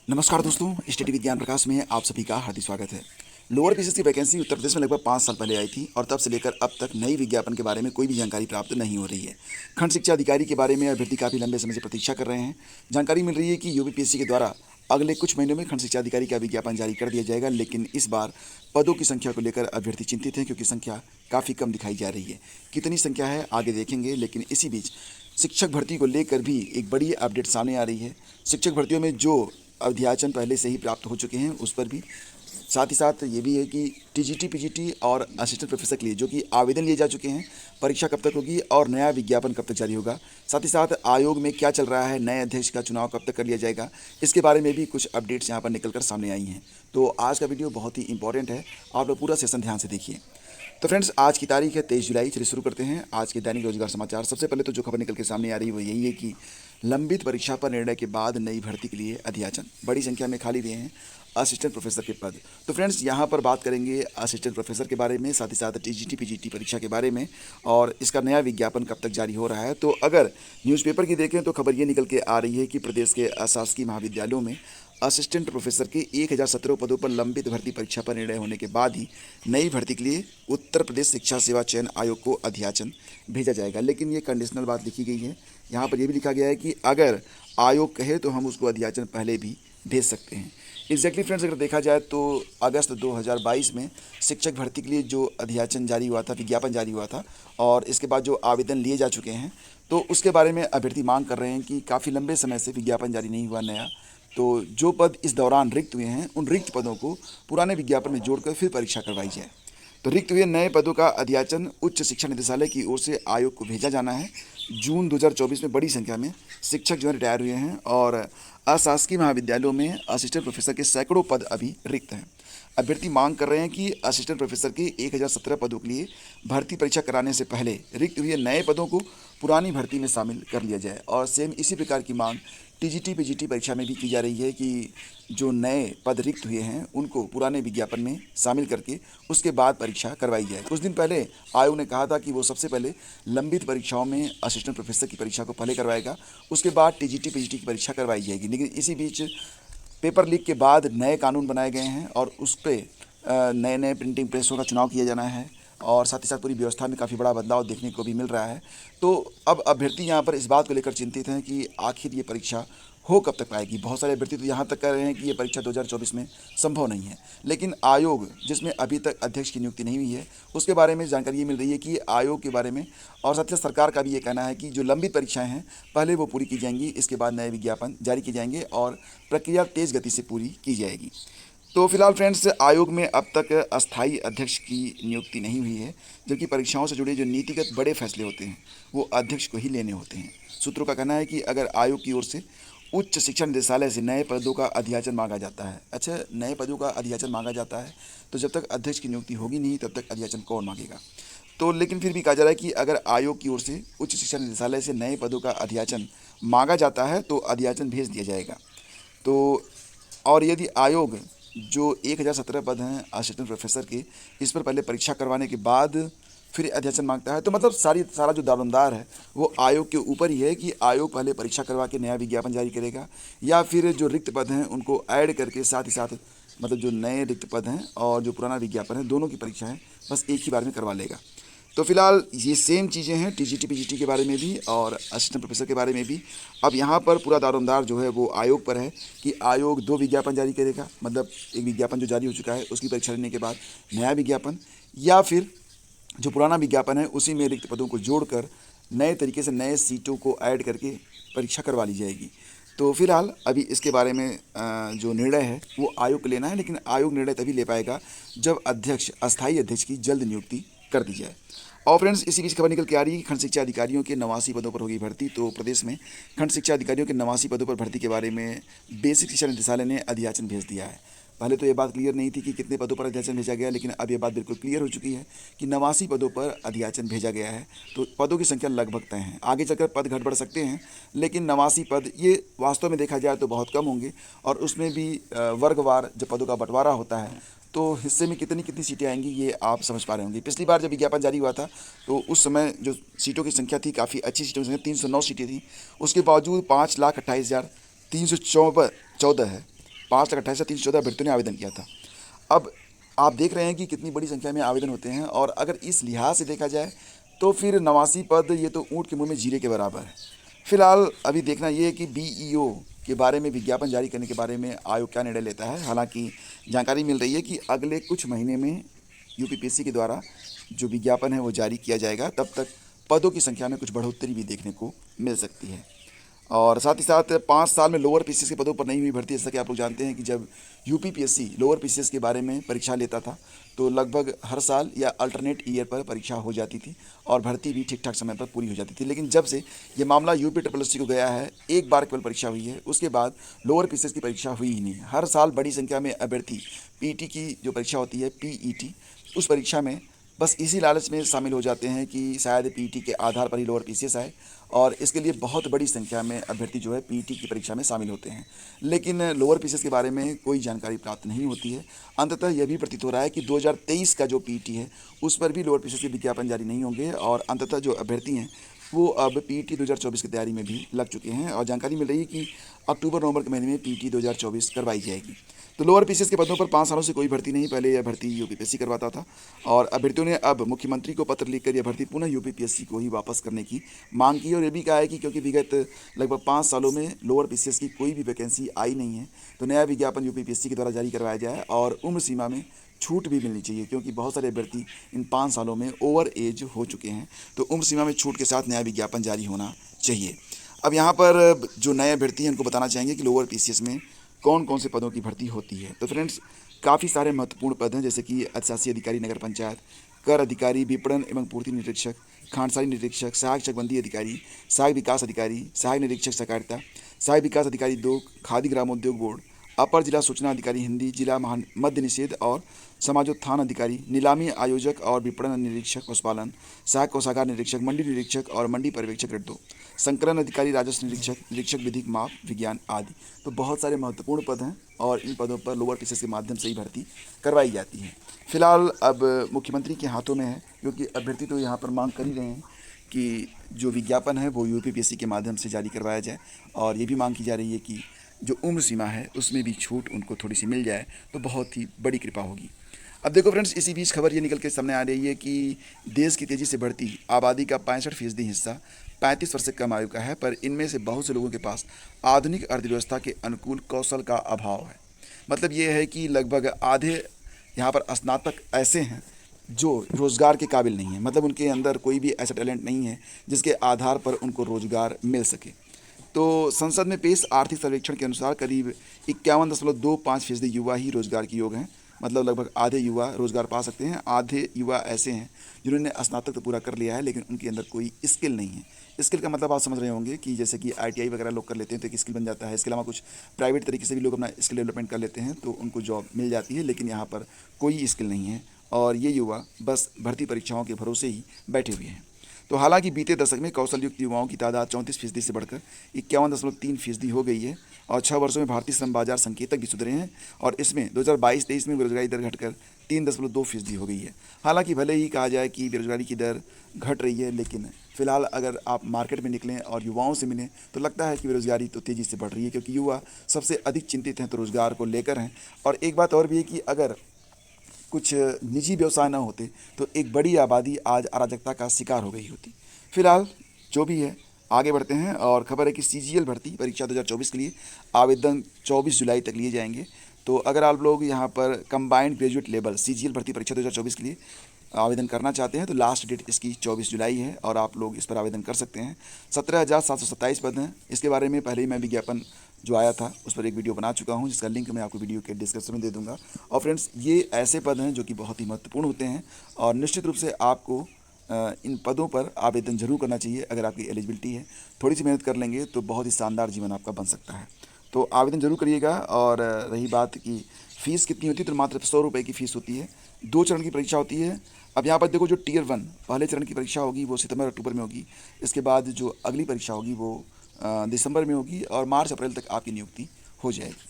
नमस्कार दोस्तों, स्टडी विज्ञान प्रकाश में आप सभी का हार्दिक स्वागत है। लोअर पीसीएस की वैकेंसी उत्तर प्रदेश में लगभग 5 साल पहले आई थी और तब से लेकर अब तक नई विज्ञापन के बारे में कोई भी जानकारी प्राप्त नहीं हो रही है। खंड शिक्षा अधिकारी के बारे में अभ्यर्थी काफ़ी लंबे समय से प्रतीक्षा कर रहे हैं। जानकारी मिल रही है कि यूपीपीएससी के द्वारा अगले कुछ महीनों में खंड शिक्षा अधिकारी का विज्ञापन जारी कर दिया जाएगा, लेकिन इस बार पदों की संख्या को लेकर अभ्यर्थी चिंतित हैं क्योंकि संख्या काफ़ी कम दिखाई जा रही है। कितनी संख्या है आगे देखेंगे, लेकिन इसी बीच शिक्षक भर्ती को लेकर भी एक बड़ी अपडेट सामने आ रही है। शिक्षक भर्तियों में जो अध्याचन पहले से ही प्राप्त हो चुके हैं उस पर भी, साथ ही साथ ये भी है कि टीजीटी पीजीटी और असिस्टेंट प्रोफेसर के लिए जो कि आवेदन लिए जा चुके हैं, परीक्षा कब तक होगी और नया विज्ञापन कब तक जारी होगा, साथ ही साथ आयोग में क्या चल रहा है, नए अध्यक्ष का चुनाव कब तक कर लिया जाएगा, इसके बारे में भी कुछ अपडेट्स यहाँ पर निकल कर सामने आई हैं। तो आज का वीडियो बहुत ही इंपॉर्टेंट है, आप लोग पूरा सेशन ध्यान से देखिए। तो फ्रेंड्स, आज की तारीख है 23 जुलाई। चलिए शुरू करते हैं आज के दैनिक रोजगार समाचार। सबसे पहले तो जो खबर निकल के सामने आ रही है वो यही है कि लंबित परीक्षा पर निर्णय के बाद नई भर्ती के लिए अध्याचन, बड़ी संख्या में खाली हुए हैं असिस्टेंट प्रोफेसर के पद। तो फ्रेंड्स, यहाँ पर बात करेंगे असिस्टेंट प्रोफेसर के बारे में, साथ ही साथ टीजीटी पीजीटी परीक्षा के बारे में और इसका नया विज्ञापन कब तक जारी हो रहा है। तो अगर न्यूज़पेपर की देखें तो खबर ये निकल के आ रही है कि प्रदेश के अशासकीय महाविद्यालयों में असिस्टेंट प्रोफेसर के 1017 पदों पर लंबित भर्ती परीक्षा पर निर्णय होने के बाद ही नई भर्ती के लिए उत्तर प्रदेश शिक्षा सेवा चयन आयोग को अध्याचन भेजा जाएगा। लेकिन ये कंडीशनल बात लिखी गई है, यहाँ पर यह भी लिखा गया है कि अगर आयोग कहे तो हम उसको अध्याचन पहले भी भेज सकते हैं। एग्जैक्टली फ्रेंड्स, अगर देखा जाए तो अगस्त 2022 में शिक्षक भर्ती के लिए जो अध्याचन जारी हुआ था, विज्ञापन जारी हुआ था और इसके बाद जो आवेदन लिए जा चुके हैं, तो उसके बारे में अभ्यर्थी मांग कर रहे हैं कि काफ़ी लंबे समय से विज्ञापन जारी नहीं हुआ नया, तो जो पद इस दौरान रिक्त हुए हैं उन रिक्त पदों को पुराने विज्ञापन में जोड़कर फिर परीक्षा करवाई जाए। तो रिक्त हुए नए पदों का अध्याचन उच्च शिक्षा निदेशालय की ओर से आयोग को भेजा जाना है। जून 2024 में बड़ी संख्या में शिक्षक जो है रिटायर हुए हैं और अशासकीय महाविद्यालयों में असिस्टेंट प्रोफेसर के सैकड़ों पद अभी रिक्त हैं। अभ्यर्थी मांग कर रहे हैं कि असिस्टेंट प्रोफेसर के 1017 पदों के लिए भर्ती परीक्षा कराने से पहले रिक्त हुए नए पदों को पुरानी भर्ती में शामिल कर लिया जाए। और सेम इसी प्रकार की मांग टीजीटी पीजीटी परीक्षा में भी की जा रही है कि जो नए पद रिक्त हुए हैं उनको पुराने विज्ञापन में शामिल करके उसके बाद परीक्षा करवाई जाए। कुछ दिन पहले आयोग ने कहा था कि वो सबसे पहले लंबित परीक्षाओं में असिस्टेंट प्रोफेसर की परीक्षा को पहले करवाएगा, उसके बाद टीजीटी पीजीटी की परीक्षा करवाई जाएगी। लेकिन इसी बीच पेपर लीक के बाद नए कानून बनाए गए हैं और उस पर नए नए प्रिंटिंग प्रेसों का चुनाव किया जाना है और साथ ही साथ पूरी व्यवस्था में काफ़ी बड़ा बदलाव देखने को भी मिल रहा है। तो अब अभ्यर्थी यहाँ पर इस बात को लेकर चिंतित हैं कि आखिर ये परीक्षा हो कब तक पाएगी। बहुत सारे अभ्यर्थी तो यहाँ तक कह रहे हैं कि ये परीक्षा 2024 में संभव नहीं है, लेकिन आयोग जिसमें अभी तक अध्यक्ष की नियुक्ति नहीं हुई है उसके बारे में जानकारी ये मिल रही है कि आयोग के बारे में और साथ ही साथ सरकार का भी ये कहना है कि जो लंबित परीक्षाएँ हैं पहले वो पूरी की जाएंगी, इसके बाद नए विज्ञापन जारी किए जाएंगे और प्रक्रिया तेज़ गति से पूरी की जाएगी। तो फिलहाल फ्रेंड्स, आयोग में अब तक अस्थायी अध्यक्ष की नियुक्ति नहीं हुई है, जबकि परीक्षाओं से जुड़े जो नीतिगत बड़े फैसले होते हैं वो अध्यक्ष को ही लेने होते हैं। सूत्रों का कहना है कि अगर आयोग की ओर से उच्च शिक्षा निदेशालय से नए पदों का अध्याचन मांगा जाता है, अच्छा नए पदों का अध्याचन मांगा जाता है, तो जब तक अध्यक्ष की नियुक्ति होगी नहीं तब तक अध्याचन कौन मांगेगा। तो लेकिन फिर भी कहा जा रहा है कि अगर आयोग की ओर से उच्च शिक्षा निदेशालय से नए पदों का अध्याचन मांगा जाता है तो अध्याचन भेज दिया जाएगा। तो और यदि आयोग जो 1017 पद हैं असिस्टेंट प्रोफेसर के, इस पर पहले परीक्षा करवाने के बाद फिर अध्याचन मांगता है, तो मतलब सारा जो दारोमदार है वो आयोग के ऊपर ही है कि आयोग पहले परीक्षा करवा के नया विज्ञापन जारी करेगा या फिर जो रिक्त पद हैं उनको ऐड करके साथ ही साथ मतलब जो नए रिक्त पद हैं और जो पुराना विज्ञापन है दोनों की परीक्षाएं बस एक ही बार में करवा लेगा। तो फिलहाल ये सेम चीज़ें हैं टीजीटी पीजीटी के बारे में भी और असिस्टेंट प्रोफेसर के बारे में भी। अब यहाँ पर पूरा दारोमदार जो है वो आयोग पर है कि आयोग 2 विज्ञापन जारी करेगा, मतलब एक विज्ञापन जो जारी हो चुका है उसकी परीक्षा लेने के बाद नया विज्ञापन, या फिर जो पुराना विज्ञापन है उसी में रिक्त पदों को जोड़कर नए तरीके से नए सीटों को ऐड करके परीक्षा करवा ली जाएगी। तो फिलहाल अभी इसके बारे में जो निर्णय है वो आयोग को लेना है, लेकिन आयोग निर्णय तभी ले पाएगा जब अस्थायी अध्यक्ष की जल्द नियुक्ति कर दी जाए। और फ्रेंड्स, इसी बीच खबर निकल के आ रही है कि खंड शिक्षा अधिकारियों के 89 पदों पर होगी भर्ती। तो प्रदेश में खंड शिक्षा अधिकारियों के 89 पदों पर भर्ती के बारे में बेसिक शिक्षा निदेशालय ने अध्याचन भेज दिया है। पहले तो ये बात क्लियर नहीं थी कि कितने पदों पर अध्याचन भेजा गया, लेकिन अब ये बात बिल्कुल क्लियर हो चुकी है कि 89 पदों पर अध्याचन भेजा गया है। तो पदों की संख्या लगभग तय है, आगे चलकर पद घट बढ़ सकते हैं, लेकिन 89 पद ये वास्तव में देखा जाए तो बहुत कम होंगे। और उसमें भी वर्गवार जब पदों का बंटवारा होता है तो हिस्से में कितनी कितनी सीटें आएंगी ये आप समझ पा रहे होंगे। पिछली बार जब विज्ञापन जारी हुआ था तो उस समय जो सीटों की संख्या थी काफ़ी अच्छी सीटों की संख्या 309 सीटें थी, उसके बावजूद 5,28,314 है। 5,28,000 314 अभ्यर्थियों ने आवेदन किया था। अब आप देख रहे हैं कि कितनी बड़ी संख्या में आवेदन होते हैं, और अगर इस लिहाज से देखा जाए तो फिर 89 पद ये तो ऊँट के मुँह में जीरे के बराबर है। फिलहाल अभी देखना ये है कि बीईओ के बारे में विज्ञापन जारी करने के बारे में आयोग क्या निर्णय लेता है। हालांकि जानकारी मिल रही है कि अगले कुछ महीने में यूपीपीएससी के द्वारा जो विज्ञापन है वो जारी किया जाएगा, तब तक पदों की संख्या में कुछ बढ़ोतरी भी देखने को मिल सकती है। और साथ ही साथ 5 साल में लोअर पीसीएस के पदों पर नहीं हुई भर्ती, जैसा कि आप लोग जानते हैं कि जब यूपीपीएससी लोअर पीसीएस के बारे में परीक्षा लेता था तो लगभग हर साल या अल्टरनेट ईयर पर परीक्षा हो जाती थी और भर्ती भी ठीक ठाक समय पर पूरी हो जाती थी। लेकिन जब से ये मामला यूपी ट्रिपल एससी को गया है, एक बार केवल परीक्षा हुई है, उसके बाद लोअर पीसीएस की परीक्षा हुई ही नहीं। हर साल बड़ी संख्या में अभ्यर्थी पीटी की जो परीक्षा होती है पीईटी, उस परीक्षा में बस इसी लालच में शामिल हो जाते हैं कि शायद पीटी के आधार पर ही लोअर पीसीएस आए, और इसके लिए बहुत बड़ी संख्या में अभ्यर्थी जो है पीटी की परीक्षा में शामिल होते हैं। लेकिन लोअर पीसीएस के बारे में कोई जानकारी प्राप्त नहीं होती है। अंततः यह भी प्रतीत हो रहा है कि 2023 का जो पीटी है उस पर भी लोअर पीसीएस के विज्ञापन जारी नहीं होंगे, और अंततः जो अभ्यर्थी हैं वो अब पीटी 2024 की तैयारी में भी लग चुके हैं, और जानकारी मिल रही है कि अक्टूबर-नवंबर के महीने में पीटी 2024 करवाई जाएगी। तो लोअर पीसीएस के पदों पर 5 सालों से कोई भर्ती नहीं, पहले यह भर्ती यूपीपीएससी करवाता था, और अभ्यर्थियों ने अब मुख्यमंत्री को पत्र लिखकर यह भर्ती पुनः यूपीपीएससी को ही वापस करने की मांग की, और ये भी कहा है कि क्योंकि विगत लगभग 5 सालों में लोअर पीसीएस की कोई भी वैकेंसी आई नहीं है, तो नया विज्ञापन यूपीपीएससी के द्वारा जारी करवाया जाए, और उम्र सीमा में छूट भी मिलनी चाहिए, क्योंकि बहुत सारे अभ्यर्थी इन 5 सालों में ओवर एज हो चुके हैं, तो उम्र सीमा में छूट के साथ नया विज्ञापन जारी होना चाहिए। अब यहाँ पर जो नए अभ्यर्थी हैं उनको बताना चाहेंगे कि लोअर पीसीएस में कौन कौन से पदों की भर्ती होती है। तो फ्रेंड्स, काफ़ी सारे महत्वपूर्ण पद हैं, जैसे कि अधिशासी अधिकारी नगर पंचायत, कर अधिकारी, विपणन एवं पूर्ति निरीक्षक, खांडसारी निरीक्षक, सहायक चकबंदी अधिकारी, सहायक विकास अधिकारी, सहायक निरीक्षक सहकारिता, सहायक विकास अधिकारी 2, खादी ग्रामोद्योग बोर्ड, अपर जिला सूचना अधिकारी हिंदी, जिला मद्य निषेध और समाजोत्थान अधिकारी, नीलामी आयोजक और विपणन निरीक्षक पशुपालन, सहायक कोषागार निरीक्षक, मंडी निरीक्षक और मंडी पर्यवेक्षक ग्रेड 2, संकलन अधिकारी, राजस्व निरीक्षक, निरीक्षक विधिक माप विज्ञान आदि। तो बहुत सारे महत्वपूर्ण पद हैं, और इन पदों पर लोअर पीसीएस के माध्यम से ही भर्ती करवाई जाती है। फिलहाल अब मुख्यमंत्री के हाथों में है, क्योंकि अभ्यर्थी तो यहाँ पर मांग कर ही रहे हैं कि जो विज्ञापन है वो यूपीपीएससी के माध्यम से जारी करवाया जाए, और ये भी मांग की जा रही है कि जो उम्र सीमा है उसमें भी छूट उनको थोड़ी सी मिल जाए तो बहुत ही बड़ी कृपा होगी। अब देखो फ्रेंड्स, इसी बीच खबर ये निकल के सामने आ रही है कि देश की तेज़ी से बढ़ती आबादी का 65% हिस्सा 35 वर्ष से कम आयु का है, पर इनमें से बहुत से लोगों के पास आधुनिक अर्थव्यवस्था के अनुकूल कौशल का अभाव है। मतलब ये है कि लगभग आधे यहाँ पर स्नातक ऐसे हैं जो रोज़गार के काबिल नहीं है, मतलब उनके अंदर कोई भी ऐसा टैलेंट नहीं है जिसके आधार पर उनको रोज़गार मिल सके। तो संसद में पेश आर्थिक सर्वेक्षण के अनुसार करीब 51.25% युवा ही रोजगार के योग्य हैं। मतलब लगभग आधे युवा रोजगार पा सकते हैं। आधे युवा ऐसे हैं जिन्होंने स्नातक तो पूरा कर लिया है, लेकिन उनके अंदर कोई स्किल नहीं है। स्किल का मतलब आप समझ रहे होंगे कि जैसे कि आईटीआई वगैरह लोग कर लेते हैं तो एक स्किल बन जाता है। इसके अलावा कुछ प्राइवेट तरीके से भी लोग अपना स्किल डेवलपमेंट कर लेते हैं तो उनको जॉब मिल जाती है, लेकिन यहाँ पर कोई स्किल नहीं है, और ये युवा बस भर्ती परीक्षाओं के भरोसे ही बैठे हुए हैं। तो हालांकि बीते दशक में कौशल युक्त युवाओं की तादाद 34% से बढ़कर 51.3% हो गई है, और 6 वर्षों में भारतीय श्रम बाजार संकेतक भी सुधरे हैं, और इसमें 2022-23 में बेरोजगारी दर घटकर 3.2% हो गई है। हालांकि भले ही कहा जाए कि बेरोजगारी की दर घट रही है, लेकिन फिलहाल अगर आप मार्केट में निकलें और युवाओं से मिलें तो लगता है कि बेरोजगारी तो तेज़ी से बढ़ रही है, क्योंकि युवा सबसे अधिक चिंतित हैं तो रोज़गार को लेकर हैं। और एक बात और भी है कि अगर कुछ निजी व्यवसाय न होते तो एक बड़ी आबादी आज अराजकता का शिकार हो गई होती। फिलहाल जो भी है, आगे बढ़ते हैं, और खबर है कि सीजीएल भर्ती परीक्षा 2024 के लिए आवेदन 24 जुलाई तक लिए जाएंगे। तो अगर आप लोग यहाँ पर कंबाइंड ग्रेजुएट लेवल सीजीएल भर्ती परीक्षा 2024 के लिए आवेदन करना चाहते हैं तो लास्ट डेट इसकी 24 जुलाई है, और आप लोग इस पर आवेदन कर सकते हैं। 17,727 पद हैं। इसके बारे में पहले ही मैं विज्ञापन जो आया था उस पर एक वीडियो बना चुका हूं, जिसका लिंक मैं आपको वीडियो के डिस्क्रिप्शन में दे दूंगा। और फ्रेंड्स, ये ऐसे पद हैं जो कि बहुत ही महत्वपूर्ण होते हैं, और निश्चित रूप से आपको इन पदों पर आवेदन जरूर करना चाहिए। अगर आपकी एलिजिबिलिटी है, थोड़ी सी मेहनत कर लेंगे तो बहुत ही शानदार जीवन आपका बन सकता है। तो आवेदन जरूर करिएगा। और रही बात की फ़ीस कितनी होती है, तो मात्र 100 रुपये की फ़ीस होती है। 2 चरण की परीक्षा होती है। अब यहाँ पर देखो, जो टियर 1 पहले चरण की परीक्षा होगी वो सितंबर-अक्टूबर में होगी। इसके बाद जो अगली परीक्षा होगी वो दिसंबर में होगी, और मार्च-अप्रैल तक आपकी नियुक्ति हो जाएगी।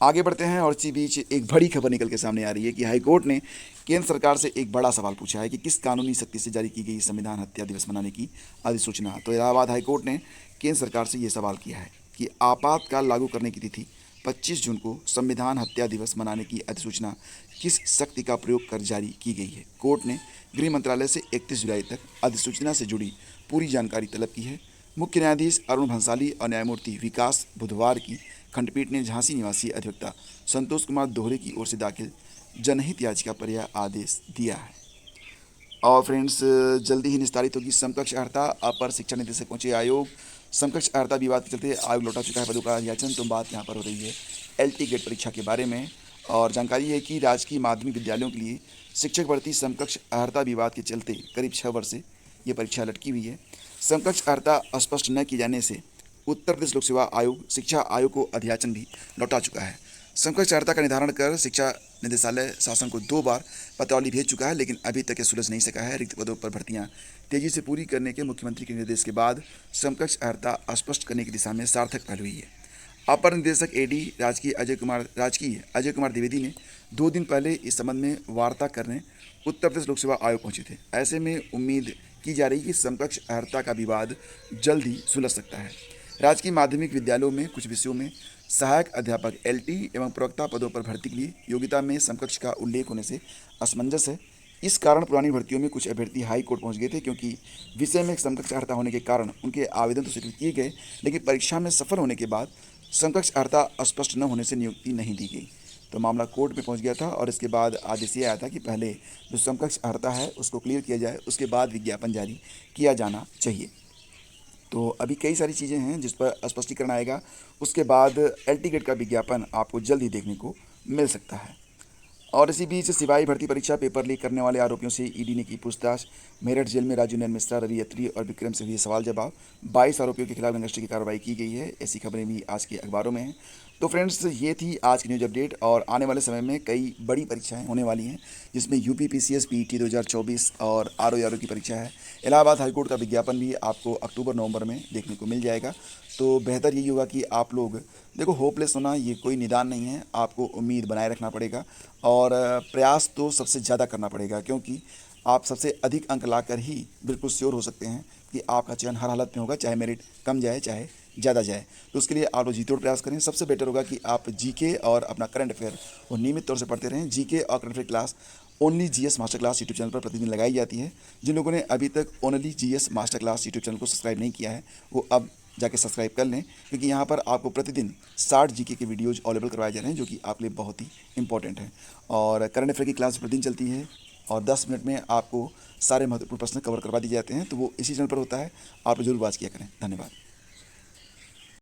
आगे बढ़ते हैं, और इसी बीच एक बड़ी खबर निकल के सामने आ रही है कि हाईकोर्ट ने केंद्र सरकार से एक बड़ा सवाल पूछा है कि किस कानूनी शक्ति से जारी की गई संविधान हत्या दिवस मनाने की अधिसूचना। तो इलाहाबाद हाईकोर्ट ने केंद्र सरकार से ये सवाल किया है कि आपातकाल लागू करने की तिथि 25 जून को संविधान हत्या दिवस मनाने की अधिसूचना किस शक्ति का प्रयोग कर जारी की गई है? कोर्ट ने गृह मंत्रालय से 31 जुलाई तक अधिसूचना से जुड़ी पूरी जानकारी तलब की है। मुख्य न्यायाधीश अरुण भंसाली और न्यायमूर्ति विकास बुधवार की खंडपीठ ने झांसी निवासी अधिवक्ता संतोष कुमार दोहरे की ओर से दाखिल जनहित याचिका पर यह आदेश दिया है। और फ्रेंड्स, जल्दी ही निस्तारित होगी समकक्ष अर्हता। अपर शिक्षा निदेशक पहुंचे आयोग। समकक्ष अर्हता विवाद के चलते आयोग लौटा चुका है पदों का याचन। तो बात यहाँ पर हो रही है LT गेट परीक्षा के बारे में। और जानकारी है कि राजकीय माध्यमिक विद्यालयों के लिए शिक्षक भर्ती समकक्ष अर्हता विवाद के चलते करीब 6 वर्ष से ये परीक्षा लटकी हुई है। समकक्ष अर्हता स्पष्ट न किए जाने से उत्तर प्रदेश लोक सेवा आयोग शिक्षा आयोग को अध्याचन भी लौटा चुका है। समकक्ष अर्हता का निर्धारण कर शिक्षा निदेशालय शासन को 2 बार पत्रावली भेज चुका है, लेकिन अभी तक ये सुलझ नहीं सका है। रिक्त पदों पर भर्तियां तेजी से पूरी करने के मुख्यमंत्री के निर्देश के बाद समकक्ष अर्हता स्पष्ट करने की दिशा में सार्थक पहल हुई है। अपर निदेशक AD राजकीय अजय कुमार द्विवेदी ने 2 दिन पहले इस संबंध में वार्ता करने उत्तर प्रदेश लोक सेवा आयोग पहुंचे थे। ऐसे में उम्मीद की जा रही है कि समकक्ष अर्हता का विवाद जल्द ही सुलझ सकता है। राजकीय माध्यमिक विद्यालयों में कुछ विषयों में सहायक अध्यापक LT एवं प्रवक्ता पदों पर भर्ती के लिए योग्यता में समकक्ष का उल्लेख होने से असमंजस है। इस कारण पुरानी भर्तियों में कुछ अभ्यर्थी हाई कोर्ट पहुंच गए थे, क्योंकि विषय में समकक्ष अर्हता होने के कारण उनके आवेदन तो स्वीकृत किए गए, लेकिन परीक्षा में सफल होने के बाद समकक्ष अर्हता स्पष्ट न होने से नियुक्ति नहीं दी गई। तो मामला कोर्ट में पहुंच गया था और इसके बाद आदेश ये आया था कि पहले जो समकक्ष अर्हता है उसको क्लियर किया जाए, उसके बाद विज्ञापन जारी किया जाना चाहिए। तो अभी कई सारी चीज़ें हैं जिस पर स्पष्टीकरण आएगा। उसके बाद LT गेट का विज्ञापन आपको जल्द ही देखने को मिल सकता है। और इसी बीच सिपाही भर्ती परीक्षा पेपर लीक करने वाले आरोपियों से ED ने की पूछताछ। मेरठ जेल में राजू नयन मिश्रा, रवि अत्री और विक्रम से हुए सवाल जवाब। 22 आरोपियों के खिलाफ गैंगस्टर की कार्रवाई की गई है। ऐसी खबरें भी आज के अखबारों में हैं। तो फ्रेंड्स, ये थी आज की न्यूज़ अपडेट। और आने वाले समय में कई बड़ी परीक्षाएं होने वाली हैं, जिसमें UP PCS PET 2024 और RO की परीक्षा है। इलाहाबाद हाईकोर्ट का विज्ञापन भी आपको अक्टूबर-नवंबर में देखने को मिल जाएगा। तो बेहतर यही होगा कि आप लोग देखो, होपलेस होना ये कोई निदान नहीं है। आपको उम्मीद बनाए रखना पड़ेगा और प्रयास तो सबसे ज़्यादा करना पड़ेगा, क्योंकि आप सबसे अधिक अंक लाकर ही बिल्कुल श्योर हो सकते हैं कि आपका चयन हर हालत में होगा, चाहे मेरिट कम जाए चाहे ज़्यादा जाए। तो उसके लिए आप लोग जी तोड़ प्रयास करें। सबसे बेटर होगा कि आप GK और अपना करंट अफेयर वो नियमित तौर से पढ़ते रहें। GK और current affair class only GS master class YouTube channel पर प्रतिदिन लगाई जाती है। जिन लोगों ने अभी तक only GS master class YouTube channel को सब्सक्राइब नहीं किया है, वो अब जाके सब्सक्राइब कर लें, क्योंकि यहाँ पर आपको प्रतिदिन 60 GK के वीडियोज़ अवेलेबल करवाए जा रहे हैं, जो कि आपके लिए बहुत ही इंपॉर्टेंट है। और करंट अफेयर की क्लास प्रतिदिन चलती है और 10 मिनट में आपको सारे महत्वपूर्ण प्रश्न कवर करवा दिए जाते हैं। तो वो इसी चैनल पर होता है, आप जरूर वॉच किया करें। धन्यवाद।